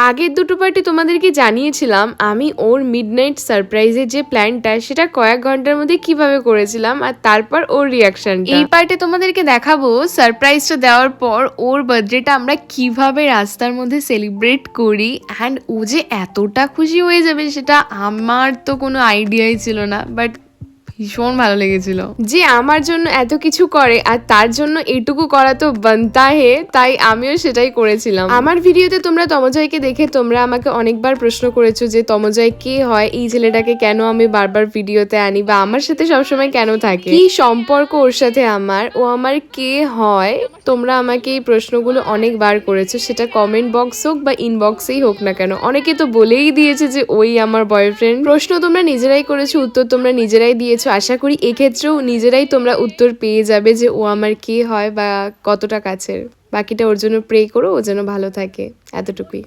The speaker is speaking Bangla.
আগের দুটো পার্টি তোমাদেরকে জানিয়েছিলাম আমি ওর মিডনাইট সারপ্রাইজের যে প্ল্যানটা সেটা কয়েক ঘন্টার মধ্যে কিভাবে করেছিলাম আর তারপর ওর রিয়াকশন। এই পার্টে তোমাদেরকে দেখাবো সারপ্রাইজটা দেওয়ার পর ওর বার্থডেটা আমরা কিভাবে রাস্তার মধ্যে সেলিব্রেট করি অ্যান্ড ও যে এতটা খুশি হয়ে যাবে সেটা আমার তো কোনো আইডিয়াই ছিল না, বাট ভীষণ ভালো লেগেছিল যে আমার জন্য এত কিছু করে আর তার জন্য এটুকু করা তো বানতা হে, তাই আমিও সেটাই করেছিলাম। আমার ভিডিওতে তোমরা তমজয়কে দেখে তোমরা আমাকে অনেকবার প্রশ্ন করেছো যে তমজয় কে হয়, এই ছেলেটাকে কেন আমি বারবার ভিডিওতে আনি বা আমার সাথে সবসময় কেন থাকে, কি সম্পর্ক ওর সাথে আমার, ও আমার কে হয়। তোমরা আমাকে এই প্রশ্নগুলো অনেকবার করেছো, সেটা কমেন্ট বক্স হোক বা ইনবক্সেই হোক না কেন। অনেকে তো বলেই দিয়েছে যে ওই আমার বয়ফ্রেন্ড। প্রশ্ন তোমরা নিজেরাই করেছো, উত্তর তোমরা নিজেরাই দিয়েছো। আশা করি এক্ষেত্রেও নিজেরাই তোমরা উত্তর পেয়ে যাবে যে ও আমার কে হয় বা কতটা কাছের। বাকিটা ওর জন্য প্রে করো, ও যেন ভালো থাকে, এতটুকুই।